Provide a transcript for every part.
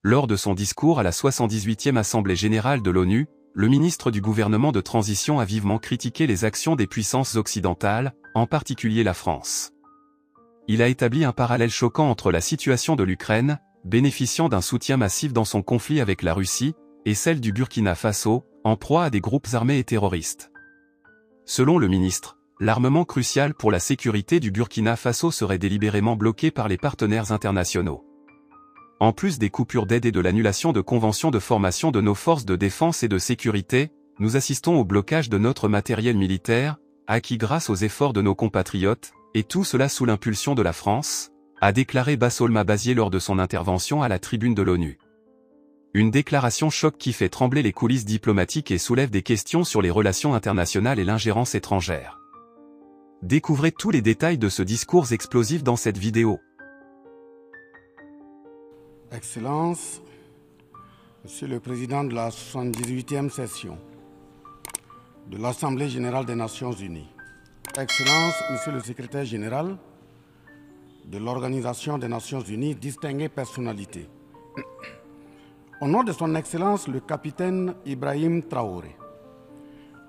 Lors de son discours à la 78e Assemblée générale de l'ONU, le ministre du gouvernement de transition a vivement critiqué les actions des puissances occidentales, en particulier la France. Il a établi un parallèle choquant entre la situation de l'Ukraine, bénéficiant d'un soutien massif dans son conflit avec la Russie, et celle du Burkina Faso, en proie à des groupes armés et terroristes. Selon le ministre, l'armement crucial pour la sécurité du Burkina Faso serait délibérément bloqué par les partenaires internationaux. En plus des coupures d'aide et de l'annulation de conventions de formation de nos forces de défense et de sécurité, nous assistons au blocage de notre matériel militaire, acquis grâce aux efforts de nos compatriotes, et tout cela sous l'impulsion de la France, a déclaré Bassolma Bazier lors de son intervention à la tribune de l'ONU. Une déclaration choc qui fait trembler les coulisses diplomatiques et soulève des questions sur les relations internationales et l'ingérence étrangère. Découvrez tous les détails de ce discours explosif dans cette vidéo. Excellences, Monsieur le Président de la 78e session de l'Assemblée générale des Nations unies, Excellences, Monsieur le Secrétaire général de l'Organisation des Nations unies, distinguées personnalités, au nom de son Excellence le capitaine Ibrahim Traoré,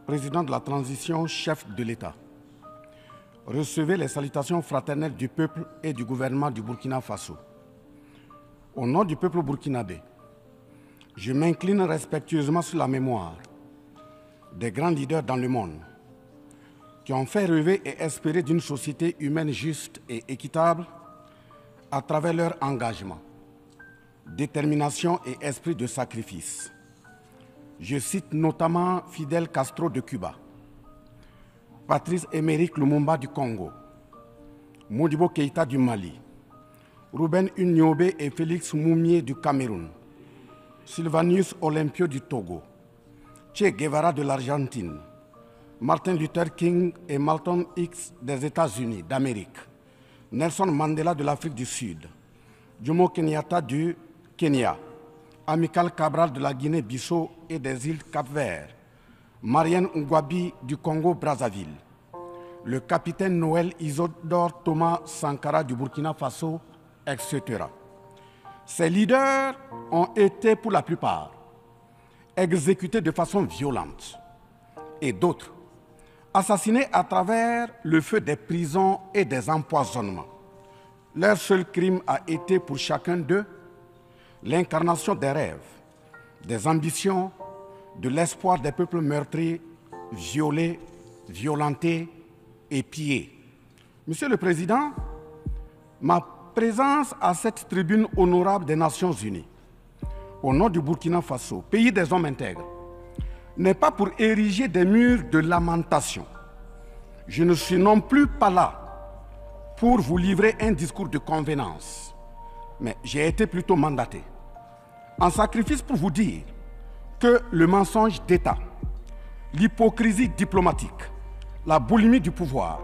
président de la transition, chef de l'État, recevez les salutations fraternelles du peuple et du gouvernement du Burkina Faso. Au nom du peuple burkinabé, je m'incline respectueusement sur la mémoire des grands leaders dans le monde qui ont fait rêver et espérer d'une société humaine juste et équitable à travers leur engagement, détermination et esprit de sacrifice. Je cite notamment Fidel Castro de Cuba, Patrice Émeric Lumumba du Congo, Modibo Keïta du Mali, Ruben Unyobé et Félix Moumié du Cameroun, Sylvanus Olympio du Togo, Che Guevara de l'Argentine, Martin Luther King et Malcolm X des États-Unis d'Amérique, Nelson Mandela de l'Afrique du Sud, Jomo Kenyatta du Kenya, Amilcar Cabral de la Guinée-Bissau et des îles Cap-Vert, Marianne Ngouabi du Congo-Brazzaville, le capitaine Noël Isidore Thomas Sankara du Burkina Faso, etc. Ces leaders ont été, pour la plupart, exécutés de façon violente et d'autres assassinés à travers le feu des prisons et des empoisonnements. Leur seul crime a été pour chacun d'eux l'incarnation des rêves, des ambitions, de l'espoir des peuples meurtris, violés, violentés et pillés. Monsieur le Président, ma présence à cette tribune honorable des Nations Unies, au nom du Burkina Faso, pays des hommes intègres, n'est pas pour ériger des murs de lamentation. Je ne suis non plus pas là pour vous livrer un discours de convenance, mais j'ai été plutôt mandaté en sacrifice pour vous dire que le mensonge d'État, l'hypocrisie diplomatique, la boulimie du pouvoir,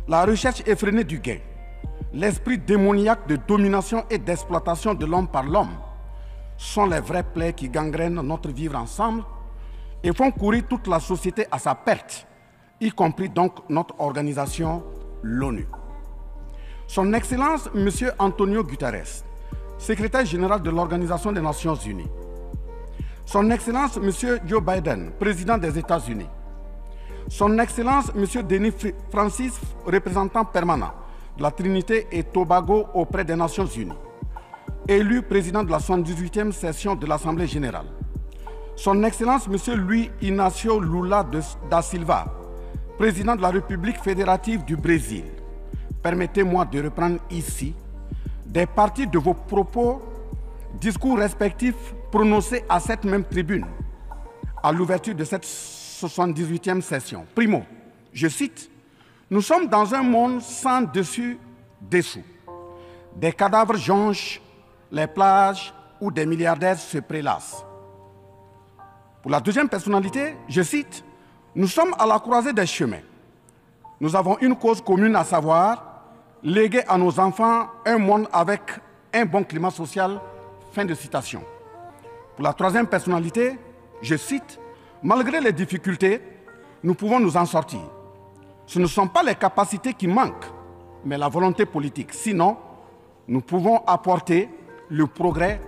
la recherche effrénée du gain, l'esprit démoniaque de domination et d'exploitation de l'homme par l'homme sont les vraies plaies qui gangrènent notre vivre ensemble et font courir toute la société à sa perte, y compris donc notre organisation, l'ONU. Son Excellence, M. Antonio Guterres, secrétaire général de l'Organisation des Nations Unies. Son Excellence, M. Joe Biden, président des États-Unis. Son Excellence, M. Denis Francis, représentant permanent de la Trinité et Tobago auprès des Nations Unies. Élu président de la 78e session de l'Assemblée générale. Son Excellence, M. Luis Inácio Lula da Silva, président de la République fédérative du Brésil. Permettez-moi de reprendre ici des parties de vos propos, discours respectifs prononcés à cette même tribune, à l'ouverture de cette 78e session. Primo, je cite, « Nous sommes dans un monde sans dessus-dessous. Des cadavres jonchent les plages où des milliardaires se prélassent. » Pour la deuxième personnalité, je cite, « Nous sommes à la croisée des chemins. Nous avons une cause commune, à savoir léguer à nos enfants un monde avec un bon climat social. » Fin de citation. Pour la troisième personnalité, je cite, « Malgré les difficultés, nous pouvons nous en sortir. Ce ne sont pas les capacités qui manquent, mais la volonté politique. Sinon, nous pouvons apporter le progrès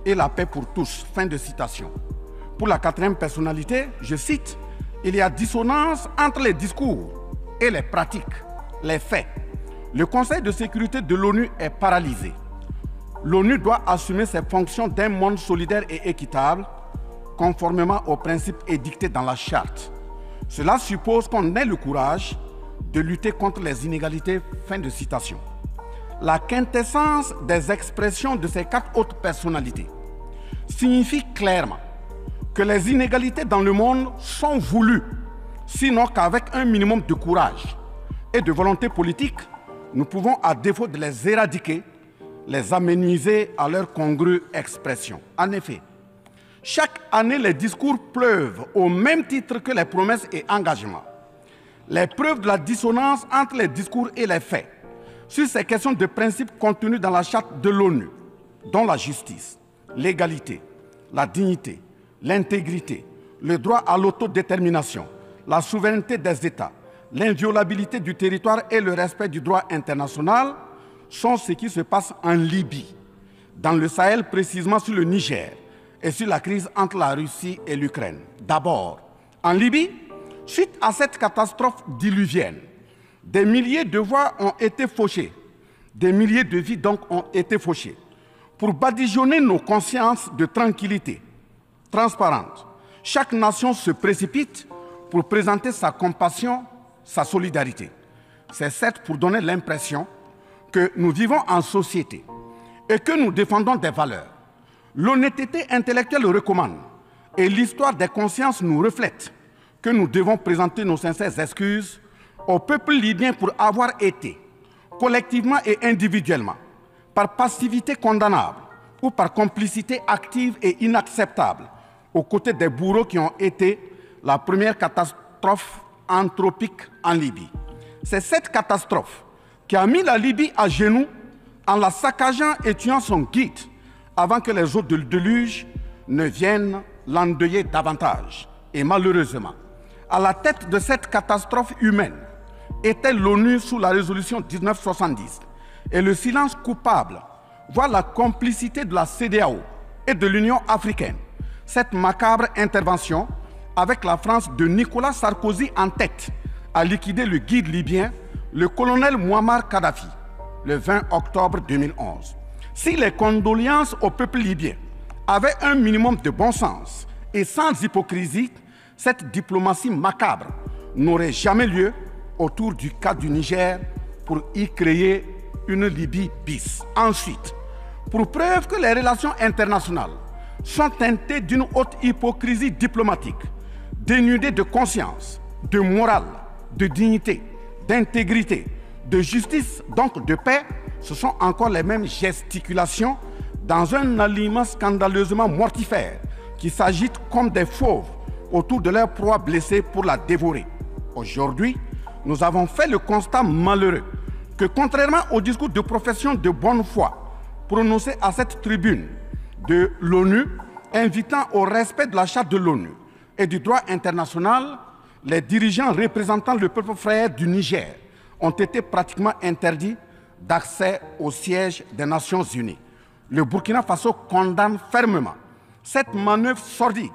et la paix pour tous. Fin de citation. Pour la quatrième personnalité, je cite, « Il y a dissonance entre les discours et les pratiques, les faits. Le Conseil de sécurité de l'ONU est paralysé. L'ONU doit assumer ses fonctions d'un monde solidaire et équitable, conformément aux principes édictés dans la Charte. Cela suppose qu'on ait le courage de lutter contre les inégalités. » Fin de citation. La quintessence des expressions de ces quatre autres personnalités signifie clairement que les inégalités dans le monde sont voulues, sinon qu'avec un minimum de courage et de volonté politique, nous pouvons, à défaut de les éradiquer, les amenuiser à leur congrue expression. En effet, chaque année, les discours pleuvent au même titre que les promesses et engagements. Les preuves de la dissonance entre les discours et les faits sur ces questions de principes contenus dans la Charte de l'ONU, dont la justice, l'égalité, la dignité, l'intégrité, le droit à l'autodétermination, la souveraineté des États, l'inviolabilité du territoire et le respect du droit international sont ce qui se passe en Libye, dans le Sahel précisément sur le Niger et sur la crise entre la Russie et l'Ukraine. D'abord, en Libye, suite à cette catastrophe diluvienne, des milliers de voix ont été fauchées, des milliers de vies donc ont été fauchées, pour badigeonner nos consciences de tranquillité transparente. Chaque nation se précipite pour présenter sa compassion, sa solidarité. C'est certes pour donner l'impression que nous vivons en société et que nous défendons des valeurs. L'honnêteté intellectuelle le recommande et l'histoire des consciences nous reflète que nous devons présenter nos sincères excuses au peuple libyen pour avoir été, collectivement et individuellement, par passivité condamnable ou par complicité active et inacceptable, aux côtés des bourreaux qui ont été la première catastrophe anthropique en Libye. C'est cette catastrophe qui a mis la Libye à genoux en la saccageant et tuant son guide avant que les eaux de déluge ne viennent l'endeuiller davantage. Et malheureusement, à la tête de cette catastrophe humaine était l'ONU sous la résolution 1970 et le silence coupable, voire la complicité de la CEDEAO et de l'Union africaine. Cette macabre intervention, avec la France de Nicolas Sarkozy en tête, a liquidé le guide libyen, le colonel Muammar Kadhafi, le 20 octobre 2011. Si les condoléances au peuple libyen avaient un minimum de bon sens et sans hypocrisie, cette diplomatie macabre n'aurait jamais lieu autour du cas du Niger pour y créer une Libye bis. Ensuite, pour preuve que les relations internationales sont teintées d'une haute hypocrisie diplomatique, dénudées de conscience, de morale, de dignité, d'intégrité, de justice, donc de paix, ce sont encore les mêmes gesticulations dans un aliment scandaleusement mortifère qui s'agitent comme des fauves autour de leur proie blessée pour la dévorer. Aujourd'hui, nous avons fait le constat malheureux que contrairement au discours de profession de bonne foi prononcé à cette tribune de l'ONU, invitant au respect de la Charte de l'ONU et du droit international, les dirigeants représentant le peuple frère du Niger ont été pratiquement interdits d'accès au siège des Nations Unies. Le Burkina Faso condamne fermement cette manœuvre sordide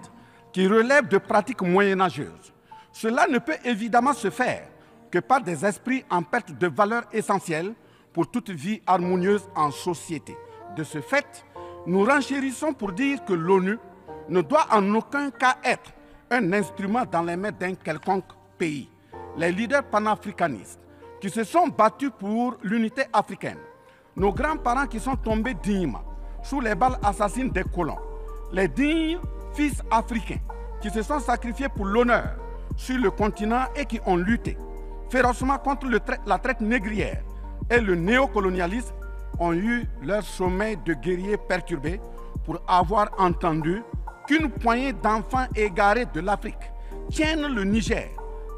qui relève de pratiques moyenâgeuses. Cela ne peut évidemment se faire que par des esprits en perte de valeurs essentielles pour toute vie harmonieuse en société. De ce fait, nous renchérissons pour dire que l'ONU ne doit en aucun cas être un instrument dans les mains d'un quelconque pays. Les leaders panafricanistes qui se sont battus pour l'unité africaine, nos grands-parents qui sont tombés dignement sous les balles assassines des colons, les dignes fils africains qui se sont sacrifiés pour l'honneur sur le continent et qui ont lutté férocement contre la traite négrière et le néocolonialisme, ont eu leur sommeil de guerriers perturbé pour avoir entendu qu'une poignée d'enfants égarés de l'Afrique tiennent le Niger,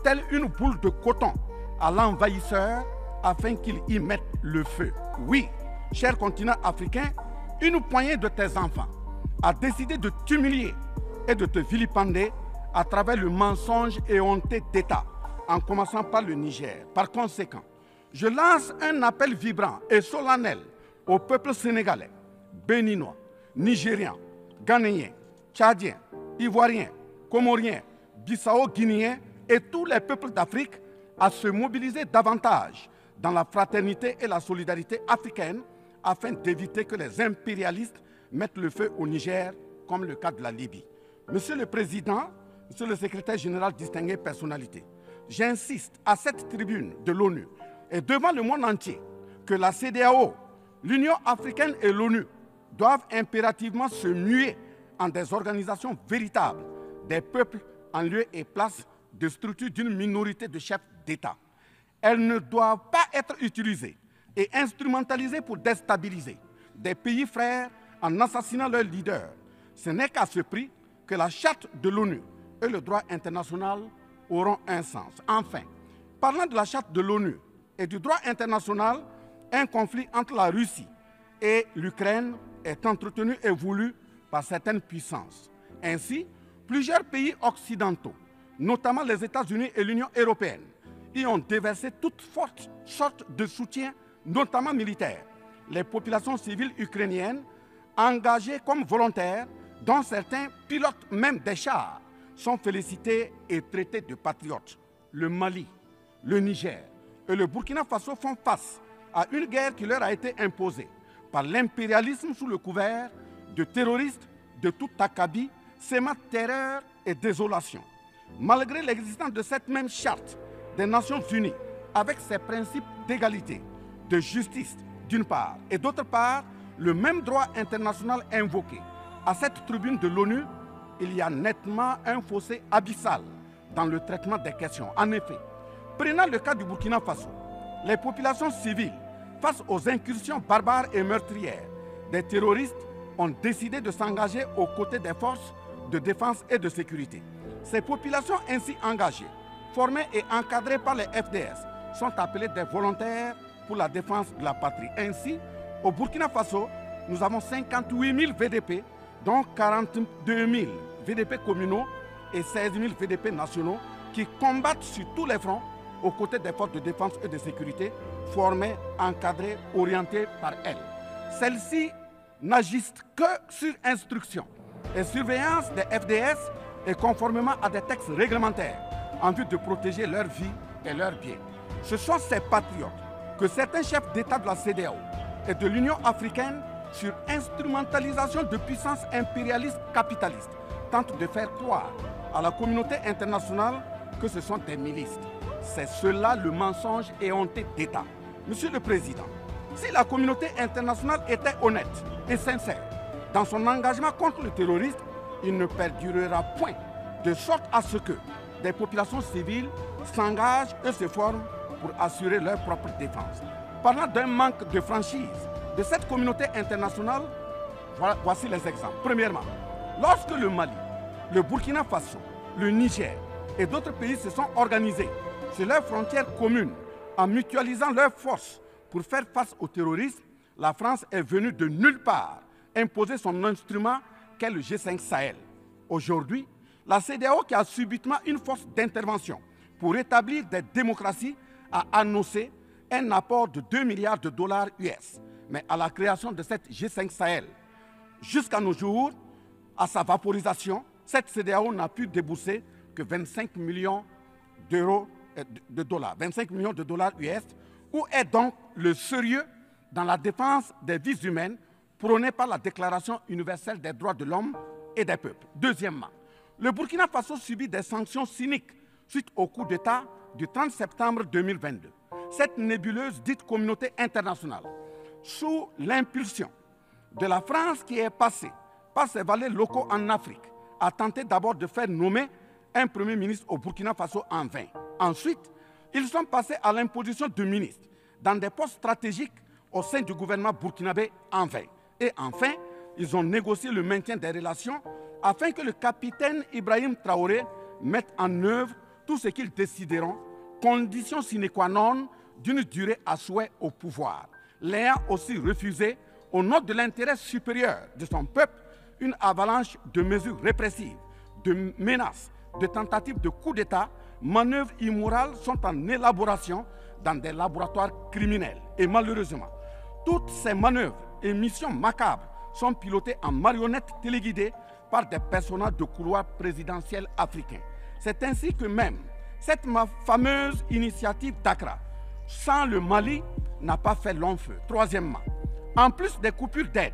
telle une boule de coton, à l'envahisseur afin qu'il y mette le feu. Oui, cher continent africain, une poignée de tes enfants a décidé de t'humilier et de te vilipender à travers le mensonge éhonté d'État, en commençant par le Niger. Par conséquent, je lance un appel vibrant et solennel au peuple sénégalais, béninois, nigérian, Ghanéens, Tchadiens, Ivoiriens, Comoriens, Bissau-Guinéens et tous les peuples d'Afrique à se mobiliser davantage dans la fraternité et la solidarité africaine afin d'éviter que les impérialistes mettent le feu au Niger, comme le cas de la Libye. Monsieur le Président, Monsieur le Secrétaire général, distingué personnalité, j'insiste à cette tribune de l'ONU et devant le monde entier que la CEDEAO, l'Union africaine et l'ONU doivent impérativement se muer en des organisations véritables des peuples en lieu et place de structures d'une minorité de chefs d'État. Elles ne doivent pas être utilisées et instrumentalisées pour déstabiliser des pays frères en assassinant leurs leaders. Ce n'est qu'à ce prix que la charte de l'ONU et le droit international auront un sens. Enfin, parlant de la charte de l'ONU et du droit international, un conflit entre la Russie et l'Ukraine est entretenu et voulu par certaines puissances. Ainsi, plusieurs pays occidentaux, notamment les États-Unis et l'Union européenne, y ont déversé toute sorte de soutien, notamment militaire. Les populations civiles ukrainiennes, engagées comme volontaires, dont certains pilotent même des chars, sont félicités et traités de patriotes. Le Mali, le Niger et le Burkina Faso font face à une guerre qui leur a été imposée par l'impérialisme sous le couvert de terroristes de tout acabit, sémant terreur et désolation. Malgré l'existence de cette même charte des Nations Unies, avec ses principes d'égalité, de justice d'une part, et d'autre part, le même droit international invoqué à cette tribune de l'ONU, il y a nettement un fossé abyssal dans le traitement des questions. En effet, prenant le cas du Burkina Faso, les populations civiles, face aux incursions barbares et meurtrières des terroristes, ont décidé de s'engager aux côtés des forces de défense et de sécurité. Ces populations ainsi engagées, formées et encadrées par les FDS, sont appelées des volontaires pour la défense de la patrie. Ainsi, au Burkina Faso, nous avons 58 000 VDP, dont 42 000 VDP communaux et 16 000 VDP nationaux qui combattent sur tous les fronts aux côtés des forces de défense et de sécurité formées, encadrées, orientées par elles. Celles-ci n'agissent que sur instruction et surveillance des FDS et conformément à des textes réglementaires en vue de protéger leur vie et leurs biens. Ce sont ces patriotes que certains chefs d'État de la CEDEAO et de l'Union africaine, sur instrumentalisation de puissances impérialistes capitalistes, tentent de faire croire à la communauté internationale que ce sont des milices. C'est cela le mensonge éhonté d'État. Monsieur le Président, si la communauté internationale était honnête et sincère dans son engagement contre le terrorisme, il ne perdurera point de sorte à ce que des populations civiles s'engagent et se forment pour assurer leur propre défense. Parlant d'un manque de franchise de cette communauté internationale, voici les exemples. Premièrement, lorsque le Mali, le Burkina Faso, le Niger et d'autres pays se sont organisés sur leurs frontières communes en mutualisant leurs forces pour faire face au terrorisme, la France est venue de nulle part imposer son instrument qu'est le G5 Sahel. Aujourd'hui, la CEDEAO, qui a subitement une force d'intervention pour établir des démocraties, a annoncé un apport de 2 milliards de dollars US. Mais à la création de cette G5 Sahel, jusqu'à nos jours, à sa vaporisation, cette CEDEAO n'a pu débourser que 25 millions de dollars, 25 millions de dollars US. Où est donc le sérieux dans la défense des vies humaines prônée par la Déclaration universelle des droits de l'homme et des peuples? Deuxièmement, le Burkina Faso subit des sanctions cyniques suite au coup d'État du 30 septembre 2022. Cette nébuleuse dite communauté internationale, sous l'impulsion de la France qui est passée par ses valets locaux en Afrique, a tenté d'abord de faire nommer un Premier ministre au Burkina Faso en vain. Ensuite, ils sont passés à l'imposition de ministres dans des postes stratégiques au sein du gouvernement burkinabé en vain. Et enfin, ils ont négocié le maintien des relations afin que le capitaine Ibrahim Traoré mette en œuvre tout ce qu'ils décideront, condition sine qua non d'une durée à souhait au pouvoir. L'ayant aussi refusé, au nom de l'intérêt supérieur de son peuple, une avalanche de mesures répressives, de menaces, de tentatives de coup d'État, manœuvres immorales sont en élaboration dans des laboratoires criminels. Et malheureusement, toutes ces manœuvres et missions macabres sont pilotés en marionnettes téléguidées par des personnages de couloir présidentiel africains. C'est ainsi que même cette fameuse initiative d'Accra, sans le Mali, n'a pas fait long feu. Troisièmement, en plus des coupures d'aide,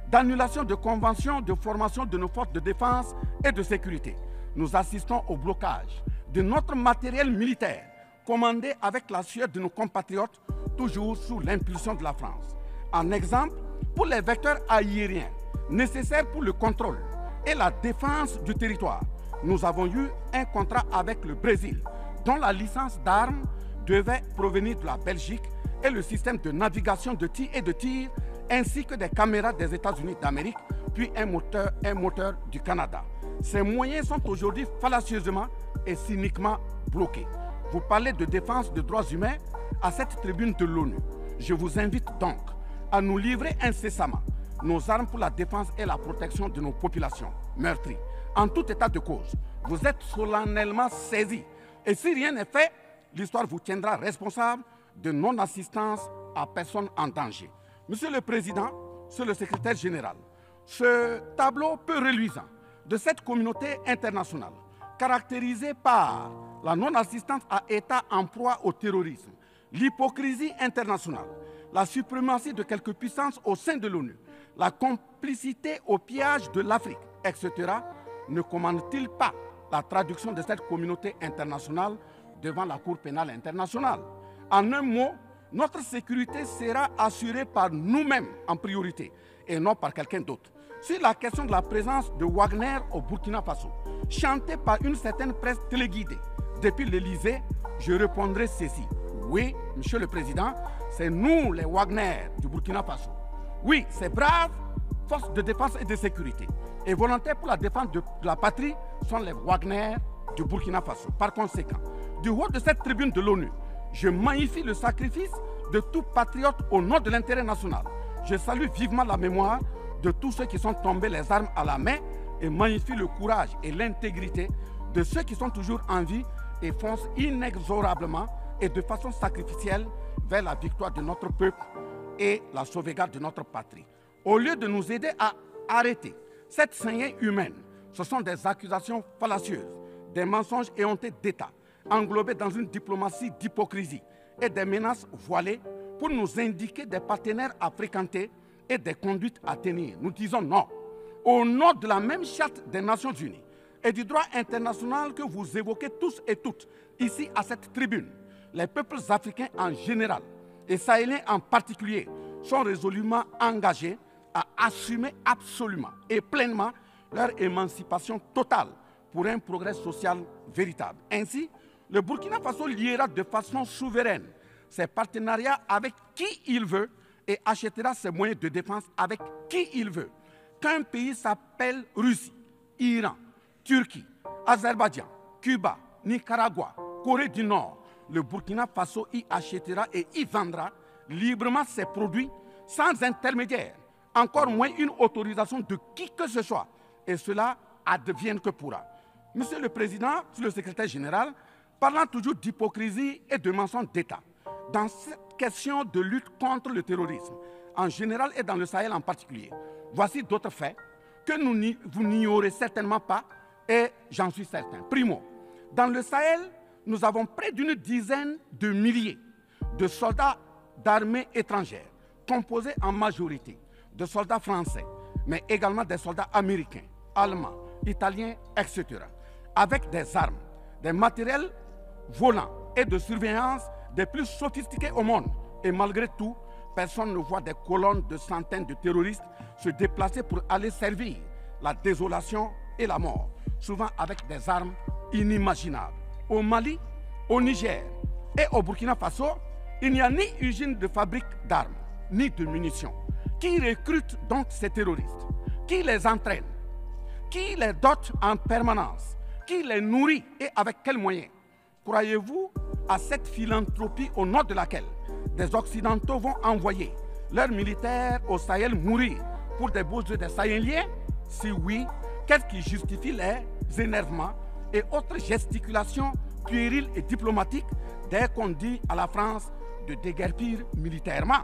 d'annulation de conventions de formation de nos forces de défense et de sécurité, nous assistons au blocage de notre matériel militaire, commandé avec la sueur de nos compatriotes, toujours sous l'impulsion de la France. En exemple, pour les vecteurs aériens nécessaires pour le contrôle et la défense du territoire, nous avons eu un contrat avec le Brésil, dont la licence d'armes devait provenir de la Belgique et le système de navigation de tir ainsi que des caméras des États-Unis d'Amérique, puis un moteur du Canada. Ces moyens sont aujourd'hui fallacieusement et cyniquement bloqués. Vous parlez de défense des droits humains à cette tribune de l'ONU. Je vous invite donc à nous livrer incessamment nos armes pour la défense et la protection de nos populations meurtries. En tout état de cause, vous êtes solennellement saisis. Et si rien n'est fait, l'histoire vous tiendra responsable de non-assistance à personne en danger. Monsieur le Président, Monsieur le Secrétaire général, ce tableau peu reluisant de cette communauté internationale, caractérisée par la non-assistance à États en proie au terrorisme, l'hypocrisie internationale, la suprématie de quelques puissances au sein de l'ONU, la complicité au pillage de l'Afrique, etc., ne commande-t-il pas la traduction de cette communauté internationale devant la Cour pénale internationale? En un mot, notre sécurité sera assurée par nous-mêmes en priorité et non par quelqu'un d'autre. Sur la question de la présence de Wagner au Burkina Faso, chantée par une certaine presse téléguidée depuis l'Élysée, je répondrai ceci. Oui, Monsieur le Président, c'est nous les Wagner du Burkina Faso. Oui, ces braves forces de défense et de sécurité et volontaires pour la défense de la patrie sont les Wagner du Burkina Faso. Par conséquent, du haut de cette tribune de l'ONU, je magnifie le sacrifice de tout patriote au nom de l'intérêt national. Je salue vivement la mémoire de tous ceux qui sont tombés les armes à la main et magnifie le courage et l'intégrité de ceux qui sont toujours en vie et foncent inexorablement et de façon sacrificielle vers la victoire de notre peuple et la sauvegarde de notre patrie. Au lieu de nous aider à arrêter cette saignée humaine, ce sont des accusations fallacieuses, des mensonges éhontés d'État, englobés dans une diplomatie d'hypocrisie et des menaces voilées pour nous indiquer des partenaires à fréquenter et des conduites à tenir. Nous disons non. Au nom de la même charte des Nations Unies et du droit international que vous évoquez tous et toutes ici à cette tribune, les peuples africains en général et sahéliens en particulier sont résolument engagés à assumer absolument et pleinement leur émancipation totale pour un progrès social véritable. Ainsi, le Burkina Faso liera de façon souveraine ses partenariats avec qui il veut et achètera ses moyens de défense avec qui il veut. Qu'un pays s'appelle Russie, Iran, Turquie, Azerbaïdjan, Cuba, Nicaragua, Corée du Nord, le Burkina Faso y achètera et y vendra librement ses produits sans intermédiaire, encore moins une autorisation de qui que ce soit. Et cela advienne que pourra. Monsieur le Président, Monsieur le Secrétaire général, parlant toujours d'hypocrisie et de mensonges d'État, dans cette question de lutte contre le terrorisme, en général et dans le Sahel en particulier, voici d'autres faits que vous n'ignorez certainement pas et j'en suis certain. Primo, dans le Sahel, nous avons près d'une dizaine de milliers de soldats d'armées étrangères, composés en majorité de soldats français, mais également des soldats américains, allemands, italiens, etc., avec des armes, des matériels volants et de surveillance des plus sophistiqués au monde. Et malgré tout, personne ne voit des colonnes de centaines de terroristes se déplacer pour aller servir la désolation et la mort, souvent avec des armes inimaginables. Au Mali, au Niger et au Burkina Faso, il n'y a ni usine de fabrique d'armes, ni de munitions. Qui recrute donc ces terroristes? Qui les entraîne? Qui les dote en permanence? Qui les nourrit et avec quels moyens? Croyez-vous à cette philanthropie au nom de laquelle des Occidentaux vont envoyer leurs militaires au Sahel mourir pour des beaux yeux des Sahéliens? Si oui, qu'est-ce qui justifie les énervements et autres gesticulations puériles et diplomatiques dès qu'on dit à la France de déguerpir militairement?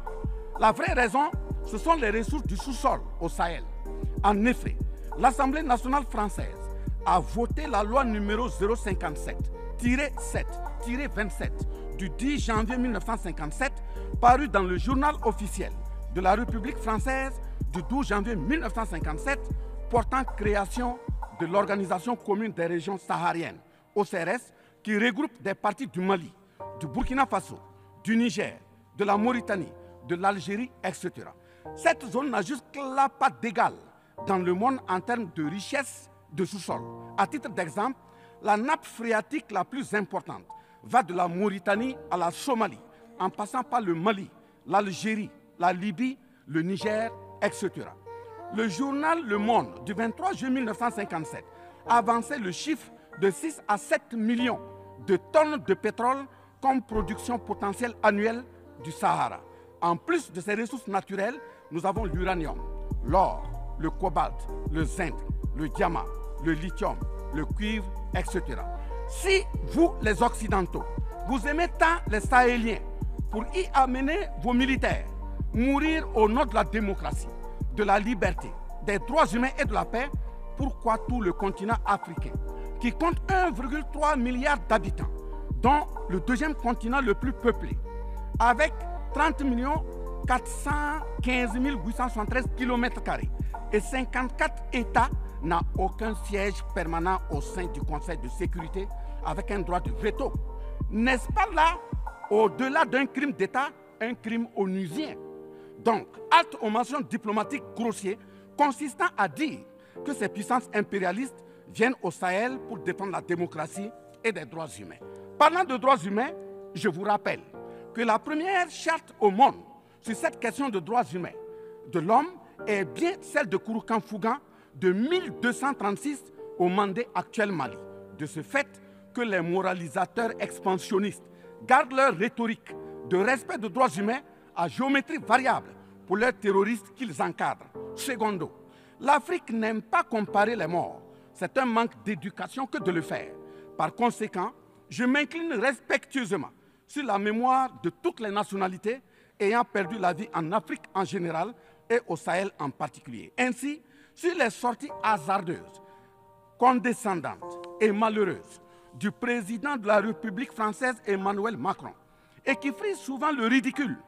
La vraie raison ce sont les ressources du sous-sol au Sahel. En effet, l'Assemblée nationale française a voté la loi numéro 057-7-27 du 10 janvier 1957, parue dans le journal officiel de la République française du 12 janvier 1957, portant création de l'Organisation commune des régions sahariennes, OCRS, qui regroupe des parties du Mali, du Burkina Faso, du Niger, de la Mauritanie, de l'Algérie, etc. Cette zone n'a jusque-là pas d'égal dans le monde en termes de richesse de sous-sol. À titre d'exemple, la nappe phréatique la plus importante va de la Mauritanie à la Somalie, en passant par le Mali, l'Algérie, la Libye, le Niger, etc. Le journal Le Monde du 23 juillet 1957 avançait le chiffre de 6 à 7 millions de tonnes de pétrole comme production potentielle annuelle du Sahara. En plus de ces ressources naturelles, nous avons l'uranium, l'or, le cobalt, le zinc, le diamant, le lithium, le cuivre, etc. Si vous, les Occidentaux, vous aimez tant les Sahéliens pour y amener vos militaires, mourir au nom de la démocratie, de la liberté, des droits humains et de la paix, pourquoi tout le continent africain, qui compte 1,3 milliard d'habitants, dont le deuxième continent le plus peuplé, avec 30 415 873 km² et 54 États, n'a aucun siège permanent au sein du Conseil de sécurité avec un droit de veto? N'est-ce pas là, au-delà d'un crime d'État, un crime onusien? Donc, halte aux mentions diplomatiques grossiers consistant à dire que ces puissances impérialistes viennent au Sahel pour défendre la démocratie et des droits humains. Parlant de droits humains, je vous rappelle que la première charte au monde sur cette question de droits humains de l'homme est bien celle de Kouroukan Fougan de 1236 au Mandé actuel Mali. De ce fait que les moralisateurs expansionnistes gardent leur rhétorique de respect des droits humains à géométrie variable pour leurs terroristes qu'ils encadrent. Secondo, l'Afrique n'aime pas comparer les morts. C'est un manque d'éducation que de le faire. Par conséquent, je m'incline respectueusement sur la mémoire de toutes les nationalités ayant perdu la vie en Afrique en général et au Sahel en particulier. Ainsi, sur les sorties hasardeuses, condescendantes et malheureuses du président de la République française Emmanuel Macron et qui frise souvent le ridicule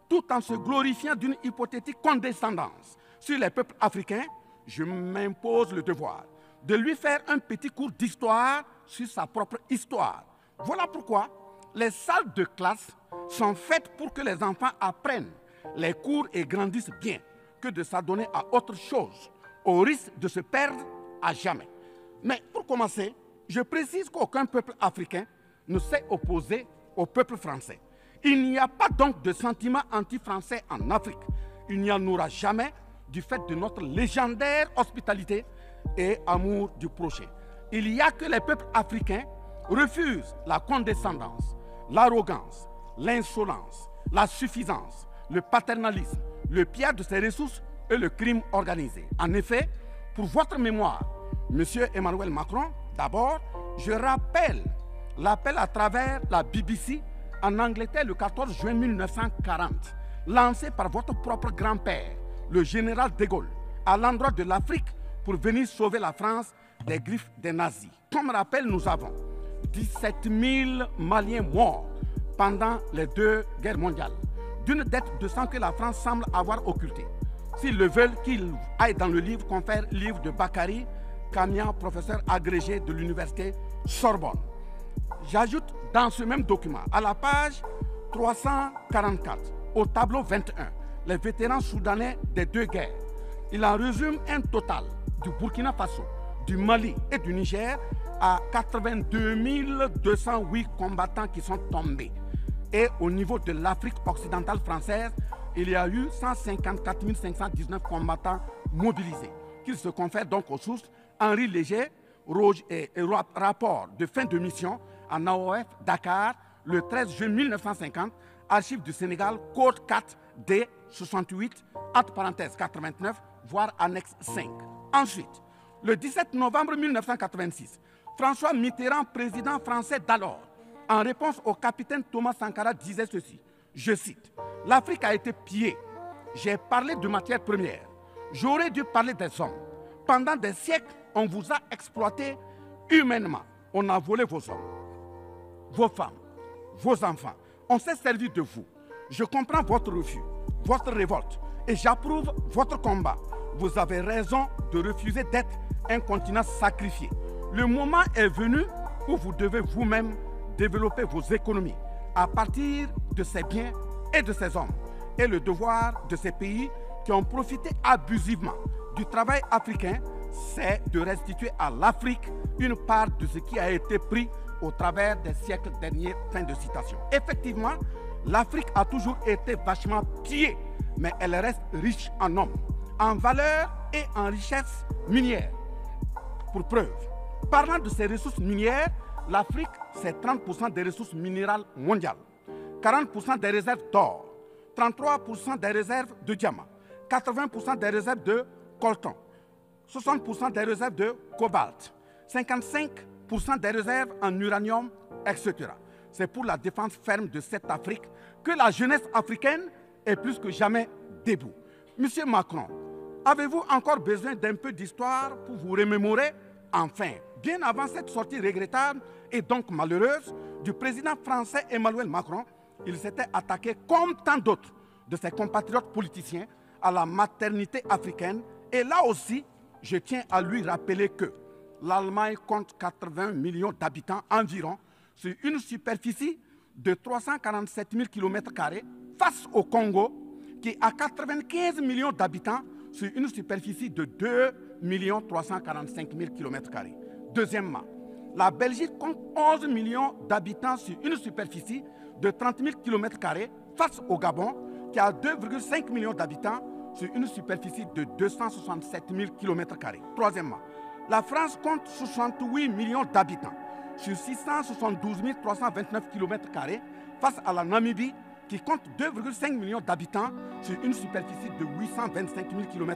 tout en se glorifiant d'une hypothétique condescendance sur les peuples africains, je m'impose le devoir de lui faire un petit cours d'histoire sur sa propre histoire. Voilà pourquoi les salles de classe sont faites pour que les enfants apprennent les cours et grandissent bien, que de s'adonner à autre chose, au risque de se perdre à jamais. Mais pour commencer, je précise qu'aucun peuple africain ne s'est opposé au peuple français. Il n'y a pas donc de sentiment anti-français en Afrique. Il n'y en aura jamais du fait de notre légendaire hospitalité et amour du prochain. Il n'y a que les peuples africains refusent la condescendance, l'arrogance, l'insolence, la suffisance, le paternalisme, le pillage de ses ressources et le crime organisé. En effet, pour votre mémoire, Monsieur Emmanuel Macron, d'abord, je rappelle l'appel à travers la BBC en Angleterre le 14 juin 1940, lancé par votre propre grand-père, le général de Gaulle, à l'endroit de l'Afrique pour venir sauver la France des griffes des nazis. Comme rappel, nous avons 17 000 Maliens morts pendant les 2 guerres mondiales, d'une dette de sang que la France semble avoir occultée. S'ils le veulent, qu'ils aillent dans le livre, confère livre de Bakary Kamia, professeur agrégé de l'université Sorbonne. J'ajoute dans ce même document, à la page 344, au tableau 21, les vétérans soudanais des 2 guerres. Il en résume un total du Burkina Faso, du Mali et du Niger à 82 208 combattants qui sont tombés. Et au niveau de l'Afrique occidentale française, il y a eu 154 519 combattants mobilisés, qu'ils se confèrent donc aux sources Henri Léger, rapport de fin de mission en AOF Dakar, le 13 juin 1950, archives du Sénégal, code 4 D 68, entre parenthèses 89, voire annexe 5. Ensuite, le 17 novembre 1986, François Mitterrand, président français d'alors, en réponse au capitaine Thomas Sankara, disait ceci, je cite, « L'Afrique a été pillée j'ai parlé de matières premières. J'aurais dû parler des hommes. Pendant des siècles, on vous a exploité humainement. On a volé vos hommes, vos femmes, vos enfants. On s'est servi de vous. Je comprends votre refus, votre révolte, et j'approuve votre combat. Vous avez raison de refuser d'être un continent sacrifié. Le moment est venu où vous devez vous-même développer vos économies à partir de ces biens et de ces hommes. Et le devoir de ces pays qui ont profité abusivement du travail africain, c'est de restituer à l'Afrique une part de ce qui a été pris au travers des siècles derniers. Fin de citation. Effectivement, l'Afrique a toujours été vachement pillée, mais elle reste riche en hommes, en valeur et en richesse minière. Pour preuve, parlant de ses ressources minières, l'Afrique, c'est 30% des ressources minérales mondiales, 40% des réserves d'or, 33% des réserves de diamants, 80% des réserves de coltan, 60% des réserves de cobalt, 55% des réserves en uranium, etc. C'est pour la défense ferme de cette Afrique que la jeunesse africaine est plus que jamais debout. Monsieur Macron, avez-vous encore besoin d'un peu d'histoire pour vous remémorer? Enfin, bien avant cette sortie regrettable et donc malheureuse du président français Emmanuel Macron, il s'était attaqué, comme tant d'autres de ses compatriotes politiciens, à la maternité africaine. Et là aussi, je tiens à lui rappeler que l'Allemagne compte 80 millions d'habitants environ sur une superficie de 347 000 km² face au Congo qui a 95 millions d'habitants sur une superficie de 2 345 000 km². Deuxièmement, la Belgique compte 11 millions d'habitants sur une superficie de 30 000 km² face au Gabon qui a 2,5 millions d'habitants sur une superficie de 267 000 km². Troisièmement, la France compte 68 millions d'habitants sur 672 329 km² face à la Namibie qui compte 2,5 millions d'habitants sur une superficie de 825 000 km².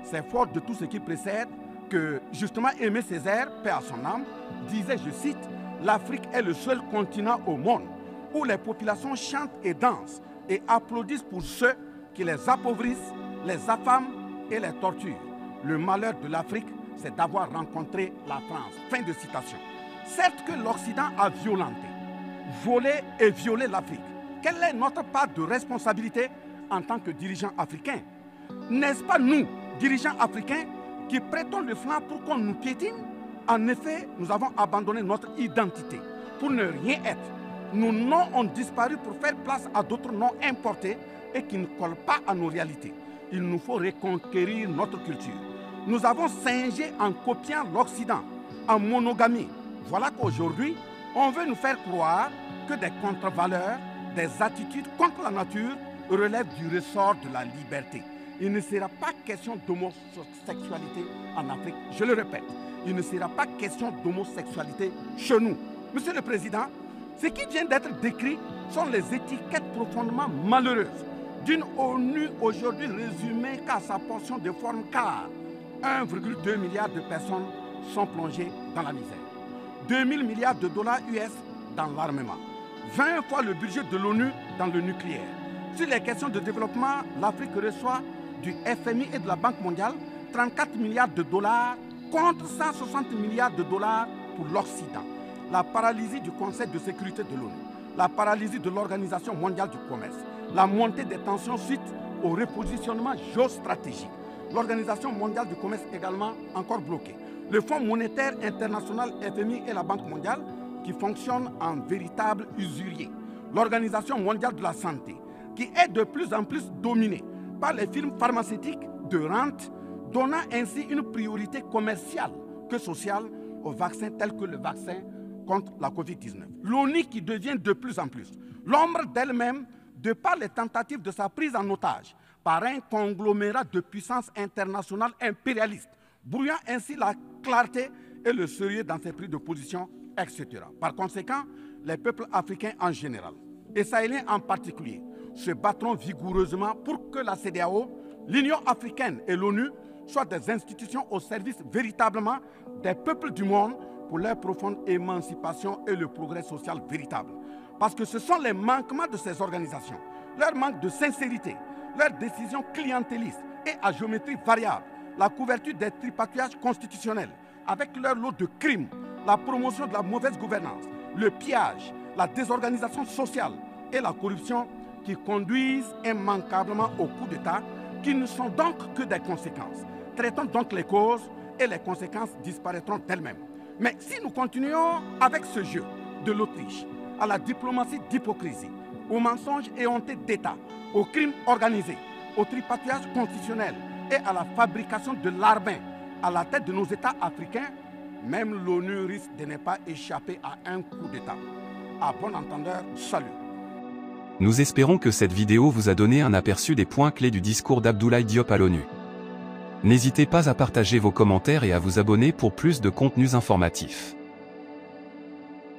C'est fort de tout ce qui précède que justement Aimé Césaire, paix à son âme, disait, je cite, « L'Afrique est le seul continent au monde où les populations chantent et dansent et applaudissent pour ceux qui les appauvrissent, les affament et les torturent. Le malheur de l'Afrique, c'est d'avoir rencontré la France. » Fin de citation. Certes que l'Occident a violenté, volé et violé l'Afrique. Quelle est notre part de responsabilité en tant que dirigeants africains? N'est-ce pas nous, dirigeants africains, qui prêtons le flanc pour qu'on nous piétine? En effet, nous avons abandonné notre identité pour ne rien être. Nos noms ont disparu pour faire place à d'autres noms importés et qui ne collent pas à nos réalités. Il nous faut reconquérir notre culture. Nous avons singé en copiant l'Occident, en monogamie. Voilà qu'aujourd'hui, on veut nous faire croire que des contre-valeurs, des attitudes contre la nature relèvent du ressort de la liberté. Il ne sera pas question d'homosexualité en Afrique. Je le répète, il ne sera pas question d'homosexualité chez nous. Monsieur le Président, ce qui vient d'être décrit sont les étiquettes profondément malheureuses d'une ONU aujourd'hui résumée qu'à sa portion de forme car 1,2 milliard de personnes sont plongées dans la misère. 2 000 milliards de dollars US dans l'armement. 20 fois le budget de l'ONU dans le nucléaire. Sur les questions de développement, l'Afrique reçoit du FMI et de la Banque mondiale 34 milliards de dollars contre 160 milliards de dollars pour l'Occident. La paralysie du Conseil de sécurité de l'ONU, la paralysie de l'Organisation mondiale du commerce, la montée des tensions suite au repositionnement géostratégique. L'Organisation mondiale du commerce également encore bloquée. Le Fonds monétaire international FMI et la Banque mondiale qui fonctionnent en véritable usurier. L'Organisation mondiale de la santé qui est de plus en plus dominée par les firmes pharmaceutiques de rente, donnant ainsi une priorité commerciale que sociale aux vaccins tels que le vaccin contre la Covid-19. L'ONU qui devient de plus en plus l'ombre d'elle-même de par les tentatives de sa prise en otage par un conglomérat de puissances internationales impérialistes, brouillant ainsi la clarté et le sérieux dans ses prises de position, etc. Par conséquent, les peuples africains en général, et sahéliens en particulier, se battront vigoureusement pour que la CEDEAO, l'Union africaine et l'ONU soient des institutions au service véritablement des peuples du monde pour leur profonde émancipation et le progrès social véritable. Parce que ce sont les manquements de ces organisations, leur manque de sincérité, leurs décisions clientélistes et à géométrie variable, la couverture des tripatouillages constitutionnels avec leur lot de crimes, la promotion de la mauvaise gouvernance, le pillage, la désorganisation sociale et la corruption qui conduisent immanquablement au coup d'État, qui ne sont donc que des conséquences. Traitons donc les causes et les conséquences disparaîtront d'elles-mêmes. Mais si nous continuons avec ce jeu de l'Autriche, à la diplomatie d'hypocrisie, aux mensonges éhontés d'État, aux crimes organisés, au tripatouillage constitutionnel et à la fabrication de l'armée à la tête de nos États africains, même l'ONU risque de ne pas échapper à un coup d'État. À bon entendeur, salut. Nous espérons que cette vidéo vous a donné un aperçu des points clés du discours d'Abdoulaye Diop à l'ONU. N'hésitez pas à partager vos commentaires et à vous abonner pour plus de contenus informatifs.